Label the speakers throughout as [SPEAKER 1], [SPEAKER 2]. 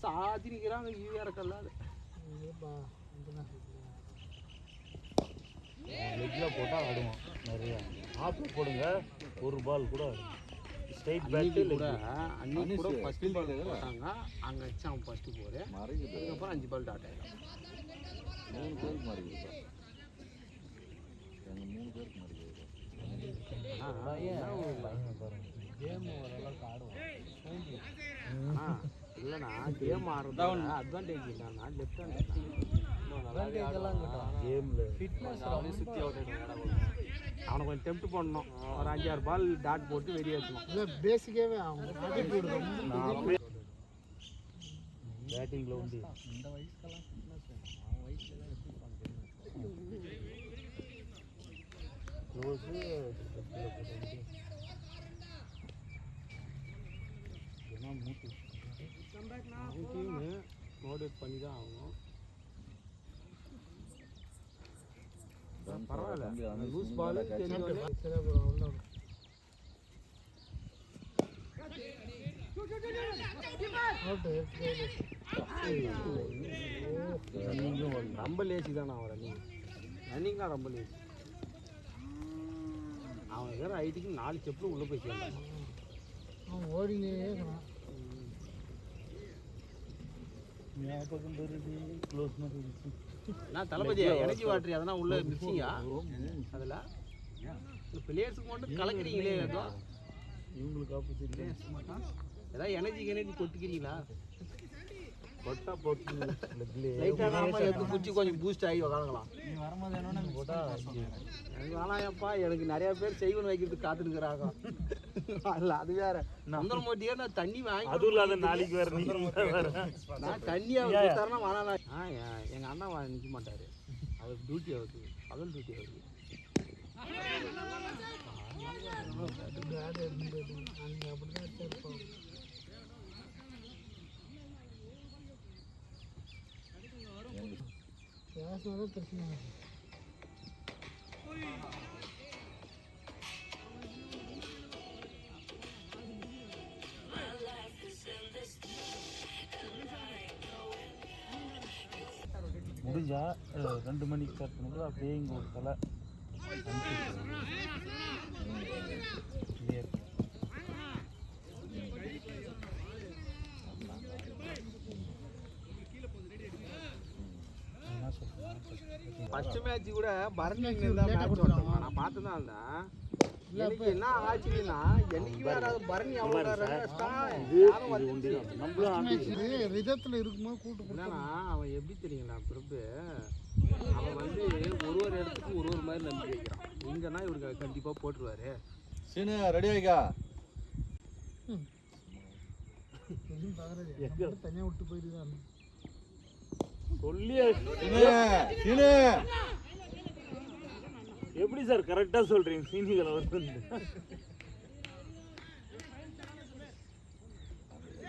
[SPEAKER 1] சாதி நிற்கிறாங்க வேற கல்லாது
[SPEAKER 2] லெக்கில் போட்டால் ஆடுவோம் நிறையா. ஆஃபில் போடுங்க, ஒரு பால் கூட ஸ்ட்ரைட் பேட்டு
[SPEAKER 1] கூட அன்னைக்கு கூட ஃபஸ்ட்டு பால் போட்டாங்க. அங்கே வச்சு அவன் ஃபஸ்ட்டு போடு, அதுக்கப்புறம் 5 பால் டாட் ஆகிடும்.
[SPEAKER 3] 3 பேருக்கு மாறிடுது. எங்கள் 3 பேருக்கு மாறிடுது.
[SPEAKER 1] கேம் ஓரளவுக்கு ஆடுவோம். இல்லைண்ணா கேம் ஆடுறதா அட்வான்டேஜ் இல்லைண்ணா லெஃப்ட் ஹேண்ட்
[SPEAKER 2] கேமில்
[SPEAKER 1] ஃபிட்னஸ் சுற்றி அவுட் அவனை கொஞ்சம் டெம்ப்ட் பண்ணணும். ஒரு 5-6 பால் டாட் போட்டு வெளியேற்றணும். இல்லை பேசிக்காகவே அவங்க
[SPEAKER 2] பேட்டிங்கில் உண்டு.
[SPEAKER 1] இந்த வயசுக்கெல்லாம் ஃபிட்னஸ் வேணும். அவன் வயசுல தான் எப்படி பண்ணுறது
[SPEAKER 2] க்ளோஸு
[SPEAKER 1] டீமு மோட்டிவேட் பண்ணி தான் ஆகணும். பரவாயில்ல, லூஸ் பால் ரொம்ப லேசி தானே அவன் ரன்னிங் தான் ரொம்ப லேசி. அவன் வேறு ஐடிக்கு 4 ஸ்டெப்பில் உள்ளே போய் சேர்ந்தான். அவன் ஓடினே இருக்கிறான்.
[SPEAKER 2] ஞாபகம் வருது க்ளோஸ் மாதிரி
[SPEAKER 1] நான் தளபதியா எனர்ஜி வாட்டரி அதெல்லாம் உள்ள மிக்சிங்கா அதில் பிளேயர்ஸுக்கு மட்டும் கலக்குறீங்களே.
[SPEAKER 2] இவங்களுக்கு ஆப்போசிட்
[SPEAKER 1] ஏதாவது எனர்ஜி கொட்டிக்கிறீங்களா?
[SPEAKER 2] கொட்டா போட்டு
[SPEAKER 1] எடுத்து குச்சி கொஞ்சம் பூஸ்ட் ஆகி உக்காங்கலாம்.
[SPEAKER 2] நீ வரும்போது என்னன்னா போட்டா
[SPEAKER 1] எனக்கு வேணாயப்பா, எனக்கு நிறைய பேர் செய்வன் வைக்கிறதுக்கு காத்துருக்குறாங்க. இல்லை அது வேற நந்தரம் போட்டியே நான் தண்ணி வாங்கி
[SPEAKER 2] அதுவும் இல்லாத நாளைக்கு வேற நீ
[SPEAKER 1] நான் தண்ணியாக தரணும் வேணாம். எங்கள் அண்ணா நிற்க மாட்டார், அவருக்கு டியூட்டி அவருக்கு பகல் டியூட்டி அவருக்கு. பிரச்சனை
[SPEAKER 2] முடிஞ்சா 2 மணிக்கு ஸ்டார்ட் பண்ணும்போது அப்படியே இங்கே ஒரு தலை கிளியர்.
[SPEAKER 1] ஃபர்ஸ்ட் மேட்ச் கூட பரணி மேட்ச் ஓட்டோம் நான் பார்த்து தான் இருந்தேன். எனக்கு என்ன ஆச்சுன்னா என்னைக்கு வேற பரணி ரிதத்தில் இருக்கும்போது கூட்டு போனா அவன் எப்படி தெரியுங்களா பிரபு, அவன் வந்து ஒரு இடத்துக்கு ஒரு மாதிரி நம்பி வைக்கிறான். இங்கன்னா இவருக்கு கண்டிப்பாக போட்டுருவாரு.
[SPEAKER 3] சீனு ரெடி ஆகிக்கா,
[SPEAKER 1] தனியாக விட்டு போயிடுதான்
[SPEAKER 2] சொல்லி
[SPEAKER 3] சீனு
[SPEAKER 2] எப்படி சார் கரெக்டாக சொல்கிறீங்க? சீனிகளை வந்து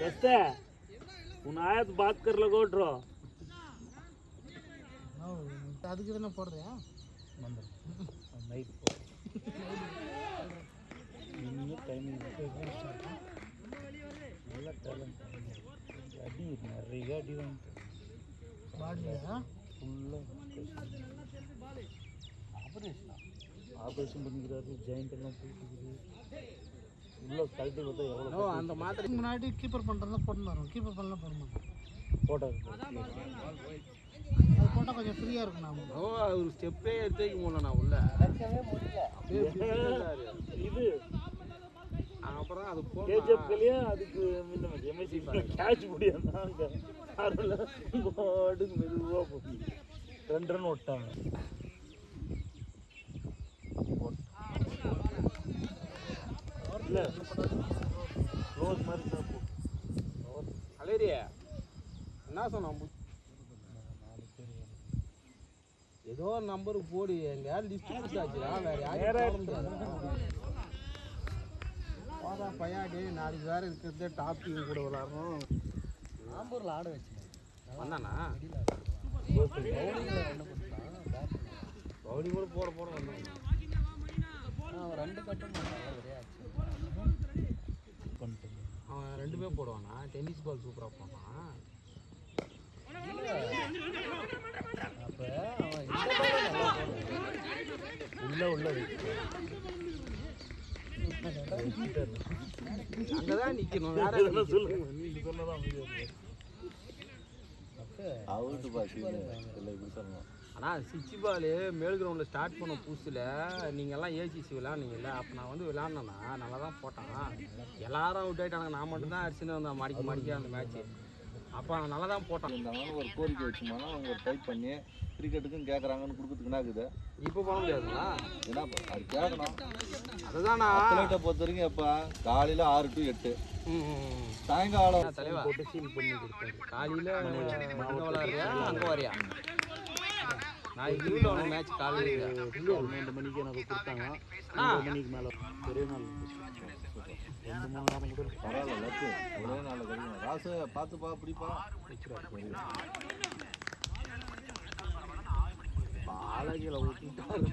[SPEAKER 2] कैसे उन आया तो बात कर लो गोट्रो
[SPEAKER 1] அதுக்கு தானே போடுறியா
[SPEAKER 2] நைட் இன்னும் டைமிங் நல்ல டேலண்ட் அடி நிறைய அடி வந்து
[SPEAKER 1] பாடியா
[SPEAKER 2] ஃபுல்லாக ஆப்ரேஷன் பண்ணிக்கிறாரு. ஜாயிண்ட் எல்லாம் போயிட்டு உள்ள கழட்டி பார்த்தா எவ்வளோ
[SPEAKER 1] அந்த மாதிரி முன்னாடி கீப்பர் பண்ணுறதா போட்டுன்னு கீப்பர் பண்ணலாம் போட மாட்டோம்
[SPEAKER 2] போட்டார்.
[SPEAKER 1] அது போட்டால் கொஞ்சம் ஃப்ரீயாக இருக்கும். நான் ஒரு ஸ்டெப்பே எடுத்து வைக்க முடியல, நான் உள்ள
[SPEAKER 2] இது
[SPEAKER 1] அப்புறம் அது
[SPEAKER 2] கேஜப்கலையே அதுக்கு முன்ன எம்எஸ்சி கேட்ச் முடியாதாங்க அதில் பாட்டுக்கு மெதுவாக போய் 2 ரன் விட்டாங்க. இல்லை க்ளோஸ் மாதிரி தான்
[SPEAKER 1] அலேரியா என்ன சொன்னான் ஏதோ ஒரு நம்பருக்கு போடு. எங்கேயாவது லிஸ்ட் கொடுத்தாச்சுடா, வேற யாரும் போதா பையாடி. நாளைக்கு வேற இருக்கிறதே டாப் டீம் கூட விளாட்றோம். நாம்பூரில் ஆட வச்சு வந்தானா பவுலி கூட போட வந்தான். அவன் 2 கட்டும் ஒரே ஆச்சு. அவன் ரெண்டுமே போடுவானா? டென்னிஸ் பால் சூப்பராக போவான்.
[SPEAKER 2] அப்போ அவன் உள்ள
[SPEAKER 1] அங்கதான் நிக்கணும். வேற எதுவும்
[SPEAKER 2] சொல்லுங்க, நீங்க சொன்னதான்
[SPEAKER 3] அவுட்டு பாசி இல்லை இப்படி சொல்லணும்.
[SPEAKER 1] ஆனால் சிச்சி பால் மேல் கிரவுண்டில் ஸ்டார்ட் பண்ண புதுசில் நீங்கள்லாம் ஏசிசி விளாட்னீங்கல்ல, அப்போ நான் வந்து விளாட்னேன்னா நல்லா தான் போட்டான். எல்லாரும் அவுட் ஆகிட்டாங்க, நான் மட்டும்தான் அடிச்சுன்னு வந்தேன் மடிக்க அந்த மேட்ச்சு. அப்போ அவன் நல்லா தான் போட்டான்.
[SPEAKER 3] இருந்தாலும் ஒரு கோரிக்கை வச்சுமானா அவங்க ஒரு டைப் பண்ணி கிரிக்கெட்டுக்கும் கேட்குறாங்கன்னு கொடுக்குறதுக்குன்னா இருக்குது.
[SPEAKER 1] இப்போ போக முடியாதுங்களா?
[SPEAKER 3] ஏன்னா அது கேட்கணும்.
[SPEAKER 1] அதுதான் நான்
[SPEAKER 3] அத்லெட்டை பொறுத்த வரைக்கும் எப்போ காலையில் 6 to 8 சாயங்காலம்
[SPEAKER 1] தலைவா போட்டு சீல் பண்ணி கொடுத்தாரு. காலையில் அங்கே விளாட்றியா அங்கே வரையா? நான் இவ்வளோ மேட்ச் காலையில்
[SPEAKER 2] 2 மணிக்கு எனக்கு கொடுத்தாங்க. 2 மணிக்கு மேலே ஒரே நாள் 2-3 நாள் முதல்
[SPEAKER 3] பரவாயில்ல லட்டு ஒரே நாளில் கிடைக்கும். ராசு பார்த்துப்பா பிடிப்பா
[SPEAKER 1] பாலகில ஊற்றிட்டாரு.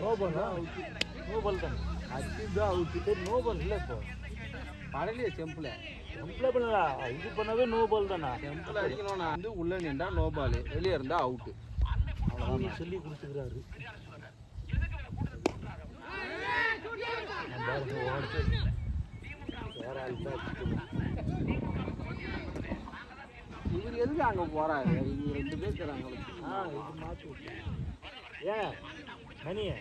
[SPEAKER 2] நோபல் தான் அதுதான் அவுட்டு. நோபல் இல்லை இப்போ
[SPEAKER 1] படலையே செம்பில்
[SPEAKER 2] பண்ணல. இது பண்ணவே நோபால் தானே.
[SPEAKER 1] செம்பில் அடிக்கணும்னா வந்து உள்ளே நின்றா நோ பால், வெளியே இருந்தால் அவுட்டு.
[SPEAKER 2] அவ்வளோதான் சொல்லி கொடுத்துக்கிறாரு. வேற ஆள்
[SPEAKER 1] இவர் எதுக்கு அங்கே போகிறாரு? இவங்க 2 பேர் இருக்கிறாங்க.
[SPEAKER 2] இது மாற்றி விட்டு ஏன் மணியே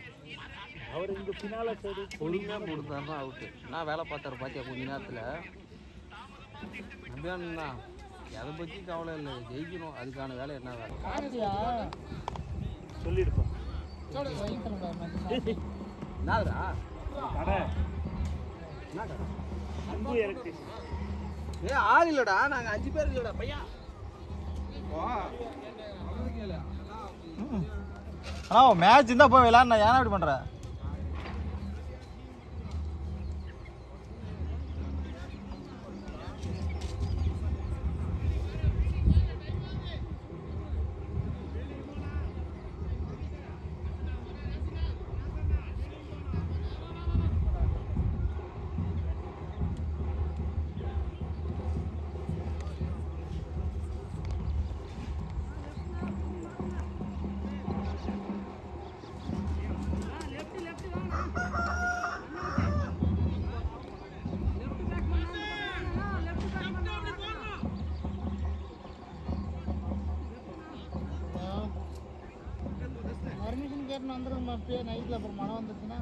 [SPEAKER 2] அவர் இங்கே பின்னால சைடு
[SPEAKER 1] பொறுமையாக கொடுத்தாருன்னா அவுட்டு. நான் வேலை பார்த்தாரு பார்த்தியா கொஞ்ச நேரத்தில். நம்பியானுண்ணா எதை பற்றி கவலை இல்லை, ஜெயிக்கணும். அதுக்கான வேலை என்ன வேலை
[SPEAKER 2] சொல்லியிருப்போம்.
[SPEAKER 1] என்னதுடா
[SPEAKER 2] கடை
[SPEAKER 1] என்ன கடை?
[SPEAKER 2] அன்பு எலக்ட்ரிக்.
[SPEAKER 1] ஆள் இல்லைடா, நாங்கள் 5 பேர் இல்லைடா பையா.
[SPEAKER 4] அண்ணா மேட்ச் இருந்தால் போய் விளாட்ண்ணா, ஏன்னா இப்படி பண்ணுற? பர்மிஷன் கேட்டு வந்துடும். அப்படியே நைட்டில் அப்புறம் மழை வந்துச்சுன்னா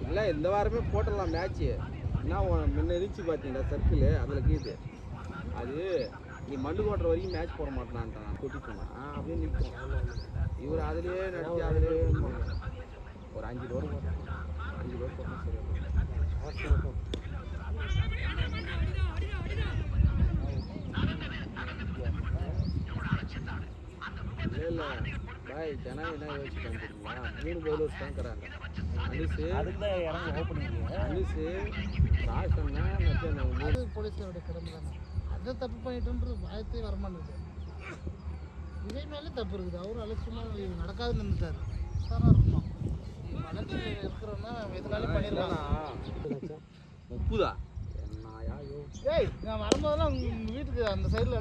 [SPEAKER 1] இல்லை இந்த வாரமே போட்டுடலாம் மேட்ச்சு. என்ன முன்ன இருந்துச்சு பார்த்தீங்களா சர்க்கிள், அதில் இருக்குது. அது நீ மண்டு போட்டுற வரைக்கும் மேட்ச் போட மாட்டேனான்ட்டான். நான் கொட்டிட்டேன் அப்படியே நிற்கும். இவர் அதுலேயே நடிச்சு அதுலேயே ஒரு 5 ஓவர் போட்டேன். 5 ஓவர் போட்டேன். சரி இல்லை பாய் ஜனம் என்ன யோசிச்சுட்டாங்க தெரியுமா? 3 பவுலர்ஸ் தான் இருக்கிறாங்க. அனுசு
[SPEAKER 2] அதுக்கு தான் இறங்க ஓப்பனிங்
[SPEAKER 1] அனுசு ராசன்னா
[SPEAKER 4] அது போலீஸோட கடமை தானே. அதை தப்பு பண்ணிட்டுன்றது பயத்தே வரமாட்டேது. இதே மேலே தப்பு இருக்குது. அவரும் அலட்சியமாக இது நடக்காதுன்னு நின்றுட்டார். சாராக இருக்கணும். அலட்சியம் இருக்கிறோன்னா எதுனாலும் பண்ணிடலாம்.
[SPEAKER 1] முப்புதா என்னையா
[SPEAKER 4] ஏய் நான் வரும்போதெல்லாம் உங்கள் வீட்டுக்கு அந்த சைடில்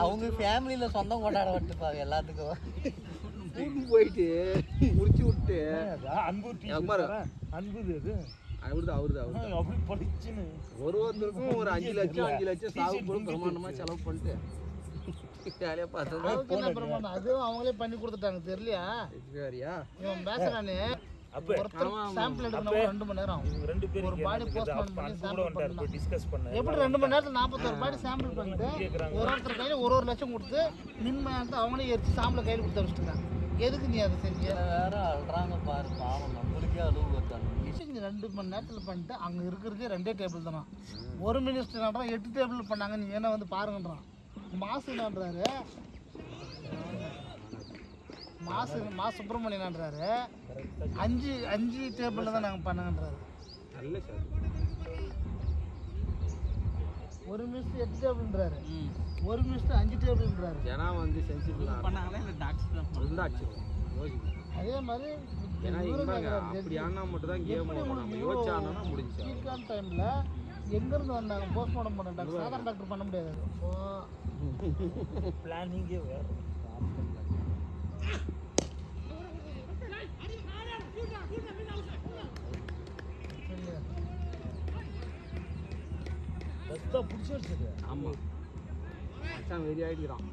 [SPEAKER 5] அவங்க ஃபேமிலியில சொந்தம் கொண்டாட விட்டுப்பாங்க எல்லாத்துக்கும்.
[SPEAKER 1] கூட்டு போயிட்டு முடிச்சு விட்டு
[SPEAKER 2] அன்பு அன்புது அது
[SPEAKER 1] அவருது
[SPEAKER 2] அப்படி படிச்சுன்னு
[SPEAKER 1] ஒருத்தருக்கும் ஒரு 5 லட்சம் சாவு கூட பிரமாண்டமா செலவு பண்ணிட்டு ஜாலியா பார்த்தா
[SPEAKER 4] அதுவும் அவங்களே பண்ணி கொடுத்துட்டாங்க. தெரியலையா இவன் பேசுறானே ஒருத்தர் சாம்பிள் எடுக்கணும் 2 மணி நேரம் ஆகும்.
[SPEAKER 2] ரெண்டு பேரும்
[SPEAKER 4] ஒரு பாடி போஸ்ட்மார்ட்டம் பண்ணி சாம்பிள் பண்ணலாம்.
[SPEAKER 2] டிஸ்கஸ் பண்ண
[SPEAKER 4] எப்படி 2 மணி நேரத்தில் 41 பாடி சாம்பிள் பண்ணிட்டு ஒருத்தர் கையில் 1 லட்சம் கொடுத்து மின்மயத்தை அவனே எரிச்சு சாம்பிளை கையில் கொடுத்து வச்சுட்டுருக்காங்க. எதுக்கு நீ அதை செஞ்ச?
[SPEAKER 5] வேற அழுறாங்க பாரு, பாவம் நம்மளுக்கே அழுவு வச்சாங்க.
[SPEAKER 4] 2 மணி நேரத்தில் பண்ணிட்டு அங்கே இருக்கிறதே 2 டேபிள் தானா. ஒரு மினிஸ்டர் நன்றான் 8 டேபிள் பண்ணாங்க. நீ என்ன வந்து பாருங்கன்றான். மாசுன்றாரு மா சுப்பிரமணியன்றாரு 5 டேபிளில் தான் நாங்கள் பண்ணங்கன்றாரு.
[SPEAKER 1] நல்ல சார்
[SPEAKER 4] ஒரு மினிஸ்டர் 8 டேபிள்ன்றாரு. ஒரு மினிஸ்டர் 5 டேபிள்ன்றாரு.
[SPEAKER 1] ஏன்னா வந்து சென்சிட்டிவ் பண்ணாங்களே இல்லை டாக்டர்
[SPEAKER 4] அதே மாதிரி
[SPEAKER 1] ஏன்னா இவங்க அப்படி ஆனா மட்டும் தான் கேம் நம்ம யோசிச்சானா முடிஞ்சு
[SPEAKER 4] பீக்கான டைமில் எங்கேருந்து வந்தாங்க போஸ்ட்மார்ட்டம் பண்ண டாக்டர்? சாதாரண டாக்டர் பண்ண முடியாது.
[SPEAKER 2] பிளானிங்கே வேறு. பிடிச்சி வச்சது.
[SPEAKER 1] ஆமாம் மச்சான் வெறி ஆகிடுறான்.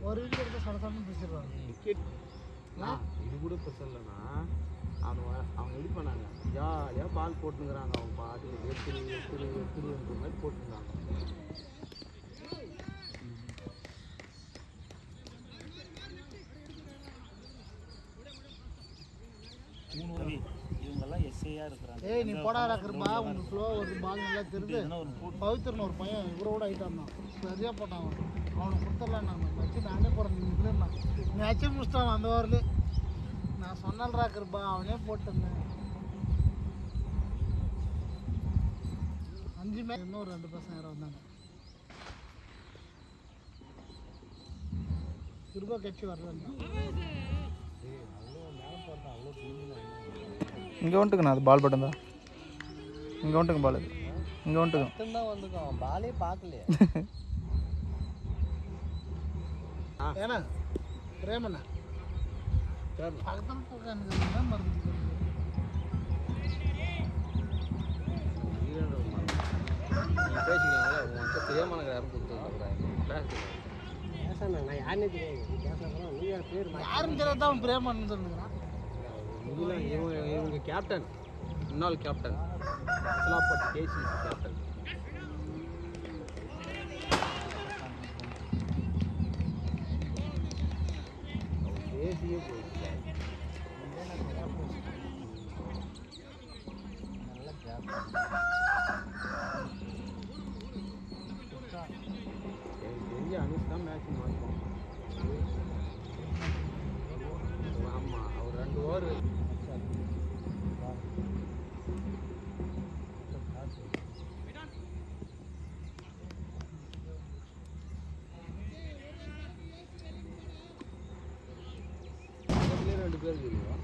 [SPEAKER 4] ஒரு வீட்டில் எடுத்து சடசான்னு பேசிடுவாங்க.
[SPEAKER 1] விக்கெட் இது கூட பிரச்சனை இல்லைன்னா அவங்க இது பண்ணாங்க ஜாலியாக பால் போட்டுங்கிறாங்க. அவங்க பாட்டு எத்துருன்ற மாதிரி போட்டுருந்தாங்க.
[SPEAKER 2] இவங்கெல்லாம் எஸ்ஐயா இருக்கிறாங்க.
[SPEAKER 4] ஏய் நீ போடாத கிருபா, உனக்கு ஸ்லோ ஒரு பால் நல்லா தெரிஞ்சு பவித்திரன் ஒரு பையன் இவரோட ஆகிட்டான் தான். சரியாக போட்டான். அவனுக்கு கொடுத்துடலாம். நான் வச்சு நானே போகிறேன். நீ அச்சு முடிச்சிட்டான் அந்த ஓவரில். நான் சொன்னல்றா கிருபா, அவனே போட்டிருந்தேன். 5 மேட்ச் இன்னும் 2 பசங்க யாரும் வந்தாங்க. கிருபா கட்சி வரலன்னா
[SPEAKER 6] இங்கே வந்துட்டுங்கண்ணா. அது பால் பட்டம் தான். இங்கே வந்துட்டுங்க பால். அது இங்கே வந்துட்டுங்க
[SPEAKER 5] தான் வந்துக்கும். பாலே பார்க்கலையே.
[SPEAKER 4] ஏன்னா பிரேமண்ணா பக்கத்தில் போக்க மருந்து
[SPEAKER 1] பேசிக்கலாம்ல. உனக்கு தெரியாமல் யாரும் கொடுத்துருக்காங்க.
[SPEAKER 4] யாரும் தெரியாத அவன் பிரேமன்னு சொல்லுங்கிறான்.
[SPEAKER 1] இவங்க கேப்டன், முன்னாள் கேப்டன் அசலாப்பட் கேசி கேப்டன். தேசியே போயிடுச்சு.
[SPEAKER 5] நல்ல கேப்.
[SPEAKER 1] தெரிஞ்ச அனுஷ் தான் மேட்ச் மாற்றோம். ஆமாம் அவர் 2 ஓவர் ரெண்டு பேருக்கு இல்லையா?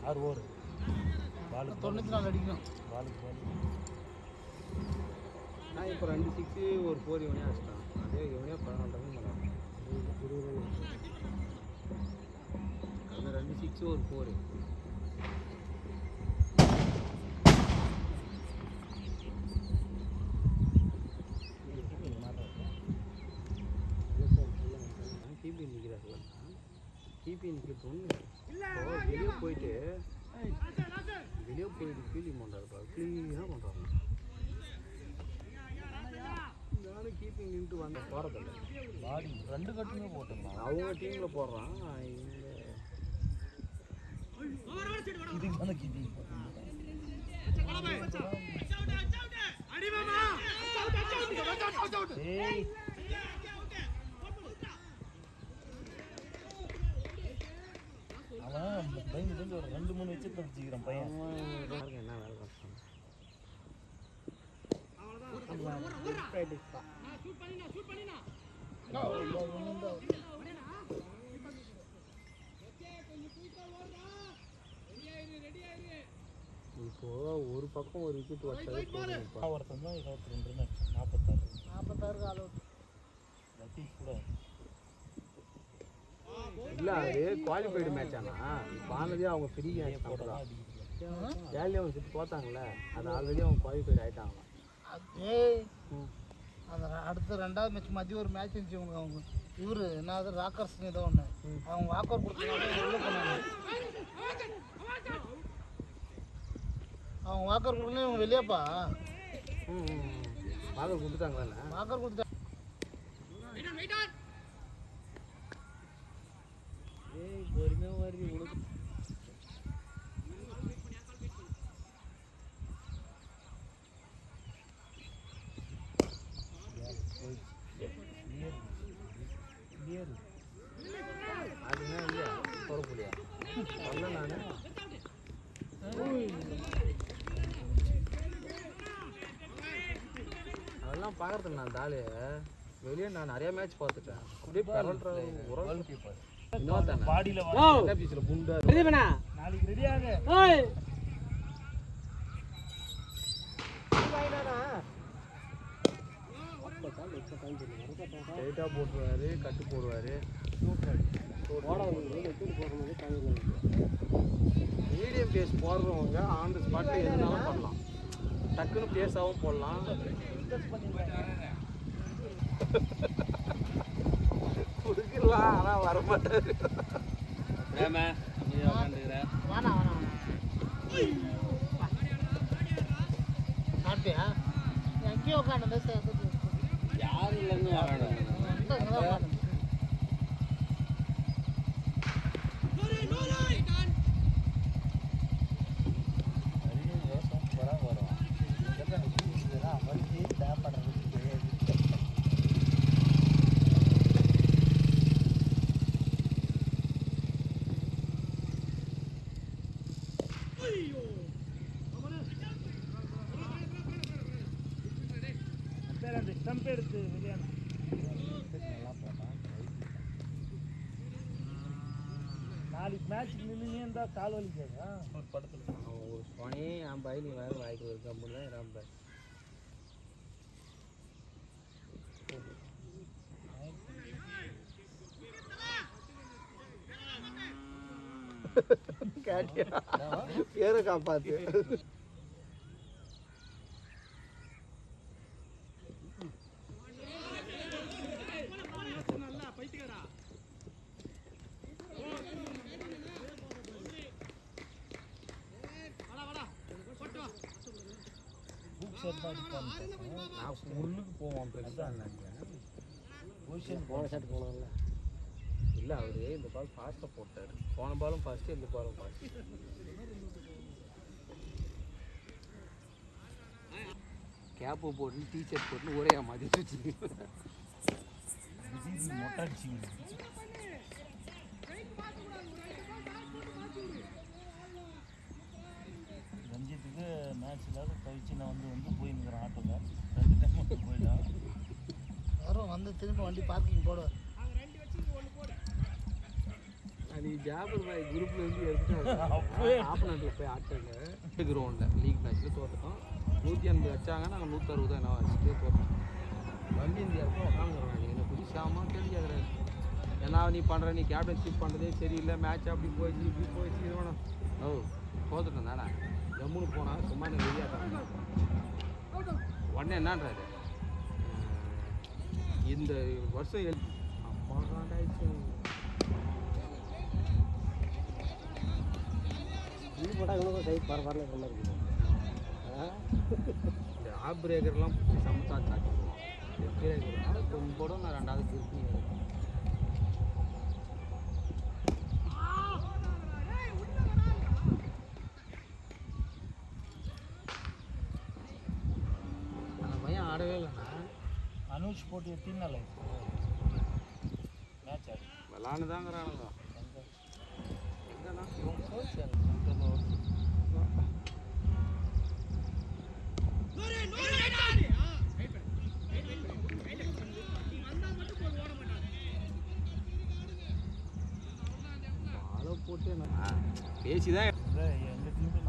[SPEAKER 2] ஆறு ஓவர்
[SPEAKER 4] 94 அடிக்கணும்.
[SPEAKER 1] இப்போ 2 6 ஒரு 4 இவனே அடிச்சிட்டான். அதே இவனே 14 ரன் பண்ணான். 2 6 ஒரு 4. கிபி நிற்கிறாரு. கிபி நிற்கிறது வெளியே போயிட்டு ஃபீலிங் பண்ணுறாரு. க்ளீனாக பண்ணுறாங்க. நானும் கீப்பிங் நின்று வந்து போகிறதில்ல.
[SPEAKER 2] பாடி 2 கட்டுமே போட்டுருந்தான்.
[SPEAKER 1] அவங்க டீமில் போடுறான்.
[SPEAKER 2] இதுக்கு தானே கீப்பிங் அவன் பயந்து ஒரு 2-3 வச்சு தப்பிச்சுக்கிறான் பையன்.
[SPEAKER 1] என்ன வேலை கஷ்டம். இப்போ ஒரு பக்கம் ஒரு விக்கெட் வச்சாலே
[SPEAKER 2] ஒருத்தன் தான் 22 ரன் 46
[SPEAKER 4] ஆல் அவுட்.
[SPEAKER 2] ரத்தீஷ் கூட
[SPEAKER 1] இல்லை அது குவாலிஃபைடு மேட்ச். ஆனால் இப்போ ஆனதே அவங்க ஃப்ரீ மேட்ச் போடுறான். வேலையை அவங்க சுற்றி தோத்தாங்கல்ல, அது ஆல்ரெடி அவங்க குவாலிஃபைடு ஆகிட்டாங்க.
[SPEAKER 4] அந்த அடுத்த 2வது மேட்ச் மதியம் ஒரு மேட்ச் இருந்துச்சு. அவங்க இவர் என்னது ராக்கர்ஸ் ஏதோ ஒன்று அவங்க வாக் அவுட் கொடுத்தாங்க. உள்ள போனாங்க. அவங்க வாக்கர் கொடுக்கணும். இவங்க வெளியேப்பா
[SPEAKER 1] வாக்கர் கொடுத்துட்டாங்களா?
[SPEAKER 4] வாக்கர் கொடுத்தா
[SPEAKER 1] பொறுமையாக வருது உனக்கு. அதுனா இல்லையா போடக்கூடியா சொன்னேன் நான். அதெல்லாம் பார்க்கறதுக்கு நான் தாலு வெளியே நான் நிறைய மேட்ச் பார்த்துட்டேன். அப்படியே
[SPEAKER 2] கோல் கீப்பர்
[SPEAKER 1] இன்னொருத்தானே
[SPEAKER 2] பாடியில
[SPEAKER 1] பீஸில் புண்டா
[SPEAKER 2] நாளைக்கு ரெடியாக
[SPEAKER 1] டைட்டாக போட்டுருவாரு, கட்டு போடுவார். மீடியம் பேஸ் போடுறவங்க ஆன் த ஸ்பாட்டில் எதுனாலும் பண்ணலாம். டக்குன்னு பேஸாகவும் போடலாம். கொடுக்கலாம், ஆனால் வரமாட்டாரு.
[SPEAKER 4] வேணாம் வேணாம் சாப்பிட்டியா? எங்கேயோ உட்காந்து
[SPEAKER 1] யாரும் இல்லைன்னு வராங்க.
[SPEAKER 2] அந்த ஸ்டம்ப் எடுத்து வெளியான நாளைக்கு மேட்ச் நின்று இருந்தா கால் வலிக்காதா? ஒரு படத்துல
[SPEAKER 1] ஒரு பணி என் பையன் வேறு வாய்க்கு ஒரு கம்பெனி தான் ரொம்ப கேட்டியா பேரை காப்பாத்து. நான் முள்ளுக்கு போவோம் பெருசாக
[SPEAKER 2] பொசிஷன்
[SPEAKER 1] போன ஷாட் போனோம்ல. இல்லை அவரு இந்த பால் ஃபாஸ்ட்டாக போட்டார். போன பாலும் ஃபாஸ்ட்டு, இந்த பாலும் ஃபாஸ்ட்டு. கேப்பு போட்டு டிஷர்ட் போட்டு ஒரே மாதிரி வச்சு
[SPEAKER 2] மொட்டாச்சு. ரஞ்சித்துக்கு மேட்ச் இல்லாத தவிச்சு நான் வந்து போயிருக்கிறேன் ஆட்டோவில் 2 டைம் மட்டும் போயிட்டான்.
[SPEAKER 4] யாரும் வந்து திரும்ப வண்டி பார்க்கிங் போடுவார்.
[SPEAKER 1] அது ஜாபர் பாய் குரூப்ல இருந்து எடுத்துட்டு ஆப்பனண்ட் போய் ஆட்டாங்க. கிரவுண்டில் லீக் மேட்ச்சில் தோற்றுட்டோம். 180 வச்சாங்க, நாங்கள் 160 என்ன வச்சுட்டே போகிறோம். வண்டி இந்தியாவுக்கு உட்காந்துருவேன். நீ என்ன புதுசாக கேள்வி கேட்குறாரு. ஏன்னா நீ பண்ணுற, நீ கேப்டன்ஷிப் பண்ணுறதே சரியில்லை, மேட்ச் அப்படி போயிடுச்சு இப்படி போயிடுச்சு இது வேணும். ஓ தோத்துட்டேன் தானே, ஜம்முன்னு போனால் சும்மா நீ வெளியாட்டாங்க. உடனே என்னன்றாரு, இந்த வருஷம் அம்மா காண்டாயிடுச்சு. இந்த ஆப் பிரேக்கர்லாம் சமைச்சா சாப்பிடுவோம். கொஞ்சம் கூட நான் 2வது திருப்பி அந்த பையன் ஆடவே இல்லைண்ணா.
[SPEAKER 2] அனுஷ் போட்டு எத்தினால மேட்ச் ஆடு
[SPEAKER 1] விளாண்டு தாங்கிறானுங்க. எங்கன்னா போட்டு பேசிதான்
[SPEAKER 2] எங்கள் டீமில்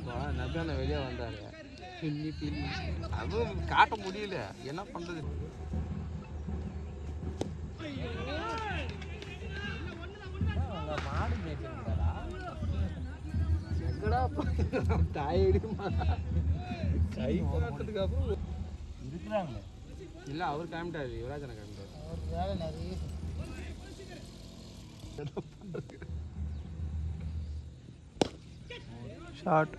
[SPEAKER 2] நான்
[SPEAKER 1] நபியான வெளியே வந்தாரு. அதுவும் காட்ட முடியல, என்ன பண்றது.
[SPEAKER 5] மாடு மேய்ச்சிருக்காரா
[SPEAKER 1] எங்கடா தாயடிமா கை போராட்டத்துக்கு அப்புறம்
[SPEAKER 2] இருக்கிறாங்க.
[SPEAKER 1] இல்லை அவர் கிளம்பிட்டாரு, யுவராஜனை கிளம்பிட்டாரு.
[SPEAKER 4] அவர் வேலை நிறைய
[SPEAKER 6] ஷார்ட்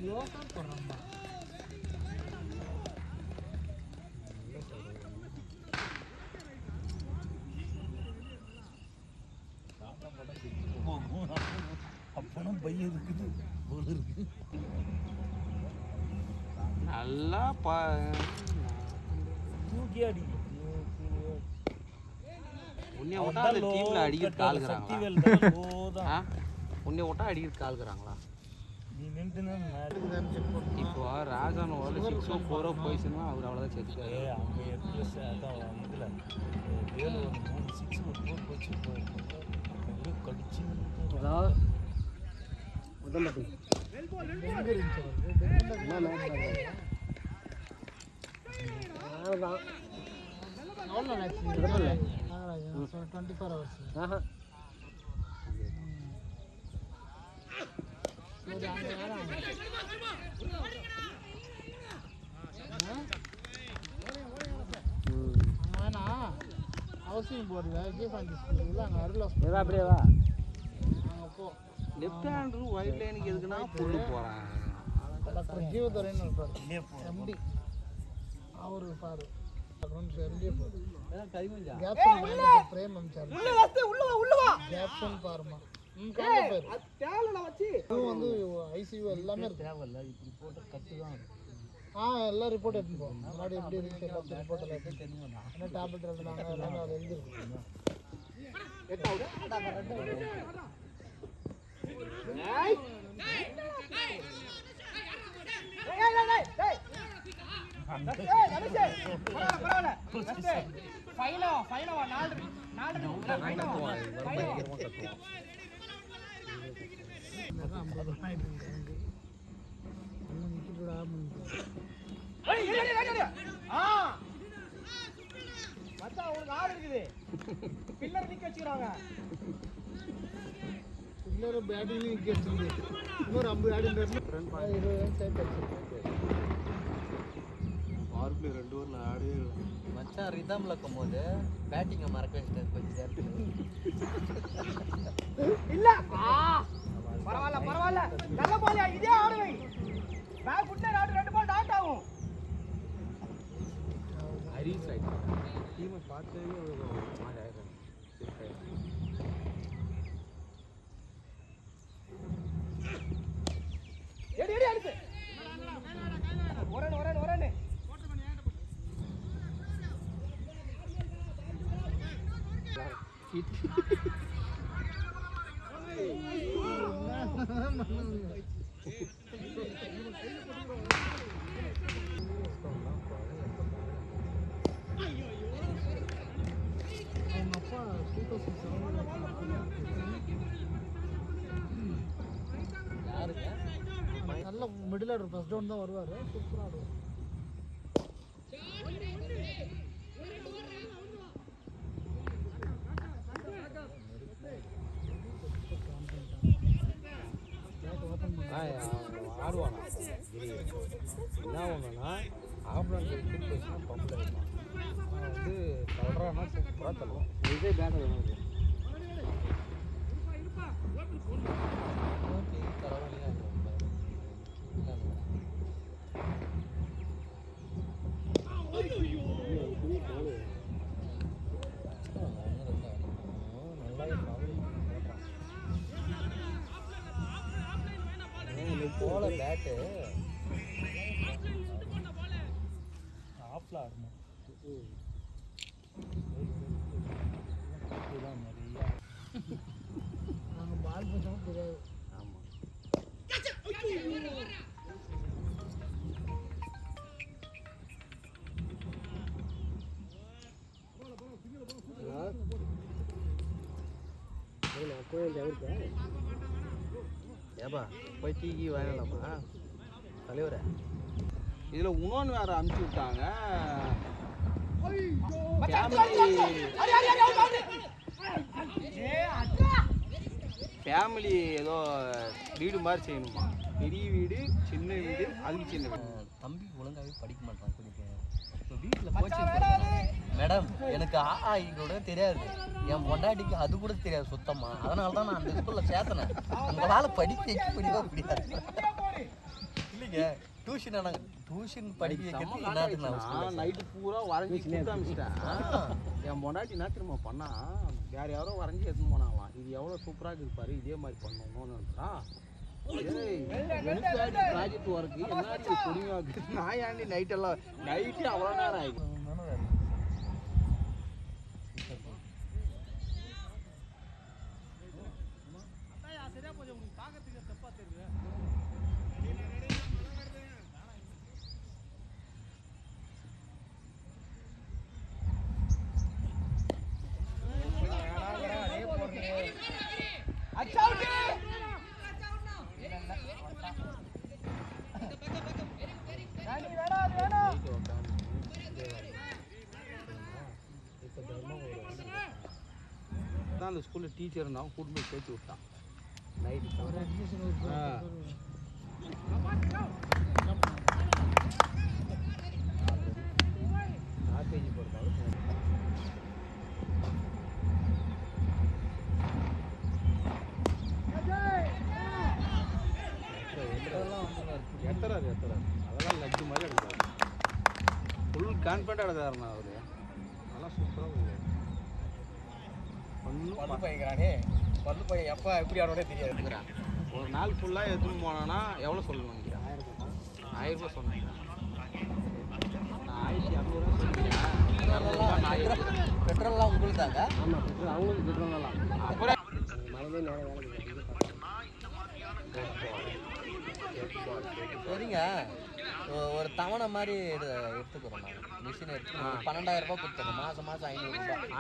[SPEAKER 4] யோகா போடுறாங்க.
[SPEAKER 2] அப்பனும் பையன் இருக்குது போல இருக்கு.
[SPEAKER 1] நல்லா
[SPEAKER 2] தூக்கி அடி
[SPEAKER 1] உன்னைய விட்டா அந்த டீம்ல அடிக்கிறது கால்கிறாங்களா? உன்னைய விட்டா அடிக்கிறது கால்கிறாங்களா?
[SPEAKER 2] நீ நின்றுனா
[SPEAKER 1] இப்போ ராஜான் ஓவரில் 6 4 போயிடுச்சுன்னா அவர் அவ்வளோதான் செத்துக்காரு.
[SPEAKER 2] அவங்க எட்லஸ் அதான் இதில் வேலு ஒரு 3 6 ஒரு 4 போச்சு. கடிச்சு
[SPEAKER 4] எவ்வளோ மேட்ச் 24 hours. வேணா ஹவுசிங் போர்டில் விஜயகாந்தி ஸ்கூலில் அங்கே அருள்
[SPEAKER 5] அப்படியே வா
[SPEAKER 4] அங்கே போ.
[SPEAKER 1] லெஃப்ட் ஹேண்டர் ஒயிட் லைனுக்கு எதுக்குன்னா புல்லு போகிறேன்.
[SPEAKER 4] டாக்டர் ஜீவதுரைன்னு இருப்பார் எம்டி, அவரு பாரு எம்டியே போடு. கேப்சன் பயணத்துக்கு பிரேம் அமிச்சாரு. கேப்சன் பாருமா வந்து ஐசியூ எல்லாமே இருக்கு. எல்லாம் ரிப்போர்ட் எடுத்துன்னு போவோம். முன்னாடி எப்படி இருந்துச்சு எல்லாத்தையும் ரிப்போர்ட் எல்லாம் என்ன டேப்லெட் எழுதுனாங்க எல்லாமே அது எழுதிருக்கு. பில்லர் பேட்டிங் இன்னொரு 50 ஆடிட்டு 20 ரன் சேர்த்தாச்சு.
[SPEAKER 1] பார்க்கில் 2 ஓவர் ஆடவே
[SPEAKER 5] மச்சான் ரிதம்ல இருக்கும்போது பேட்டிங்கை மறக்க வச்சுட்டேன் கொஞ்சம் நேரத்துல.
[SPEAKER 7] இல்ல பரவாயில்ல நல்ல பால் இதே ஆடுவை. பேக் விட்டு ஆடு 2 பால் டாட் ஆகும்.
[SPEAKER 1] ஹரிஸ் ஆயிடுச்சு. டீமை பார்த்தே மாதிரி ஆயிடுறாங்க.
[SPEAKER 7] எடி அடிச்சு ஒரே
[SPEAKER 4] அவங்க அப்பா 2007 மிடில் ஆர்டர் ஃபர்ஸ்ட் டவுன் தான் வருவார், சூப்பராக ஆடுவார்.
[SPEAKER 1] ஆடுவானா கிரி என்ன ஒன்றுனா ஆம்பளை கிரிக்கெட் பேசினா பம்பில் இருப்பான். அவன் வந்து தள்ளுறான்னா சூப்பராக தள்ளுவான். இதே பேட்டர் வேணும்.
[SPEAKER 5] போல பேட்டு
[SPEAKER 2] ஆஃப்ல ஆடணும்.
[SPEAKER 4] நாங்கள் பால் பண்ணாமல் தெரியாது.
[SPEAKER 1] ஆமாம். ஏப்பா போய் டீக்கி வாங்கலாமா தலைவரை? இதில் இன்னொன்று வேறு அனுப்பிச்சி விட்டாங்க. ஃபேமிலி ஏதோ வீடு மாதிரி செய்யணுமா, பெரிய வீடு சின்ன வீடு, அதுக்கு சின்ன வீடு.
[SPEAKER 5] தம்பி ஒழுங்காகவே படிக்க மாட்டான். இப்போ வீட்டில் கோச்சிங் மேடம் எனக்கு கூட தெரியாது, என் பொண்டாட்டிக்கு அது கூட தெரியாது சுத்தமாக. அதனால தான் நான் அந்த ஸ்கூலில் சேர்த்தனேன். உங்களால் படிக்க வைக்க முடியுமா முடியாது இல்லைங்க. டியூஷன் படிக்க வைக்கிறது
[SPEAKER 1] நைட்டு பூரா வரைஞ்சி கொடுத்து அனுப்பிச்சிட்டேன். என் பொண்டாட்டி என்ன திரும்ப பண்ணா, வேறு யாரோ வரைஞ்சி எடுத்துன்னு போனாங்களாம். இது எவ்வளோ சூப்பராக இருப்பாரு, இதே மாதிரி பண்ணணும்னு நினைச்சான். ப்ராஜெக்ட் ஒர்க்கு என்ன பொறுமையாக இருக்குது. நான் ஏன்டி நைட்டெல்லாம் நைட்டு அவ்வளோ நேரம் ஆகிடும். தான் அந்த ஸ்கூலில் டீச்சர் இருந்தாலும் கூட்டு போய் சேர்த்து விட்டான் நைட்டு. ஆர்கேஜி போகிறதால எத்தராரு அதெல்லாம் லட்டு மாதிரி எடுத்தாரு. ஃபுல் கான்ஃபிடண்டாக எடுத்தாருண்ணா அவர். நல்லா சூப்பராக
[SPEAKER 5] பல்லு பையன் எப்போ எப்படி ஆடோட தெரியாது.
[SPEAKER 1] ஒரு நாள் ஃபுல்லாக எடுத்துன்னு போனோன்னா எவ்வளோ சொல்லணும் நினைக்கிறேன்? 1000 ரூபா சொன்னேன். நான் 1200 சொல்லிக்கிறேன்.
[SPEAKER 5] பெட்ரோல்லாம் உங்களுக்கு தாங்க?
[SPEAKER 1] ஆமாம், பெட்ரோல் அவங்களுக்கு பெட்ரோல்லாம். அப்புறம் மனதே நேரம் வேலை
[SPEAKER 5] சரிங்க. ஒரு தவணை மாதிரி எடுத்துக்கிறோம். நாங்கள் மிஷின் எடுத்து 12,000 ரூபாய் கொடுத்துருக்கோம். மாதம் 500 ரூபாய்.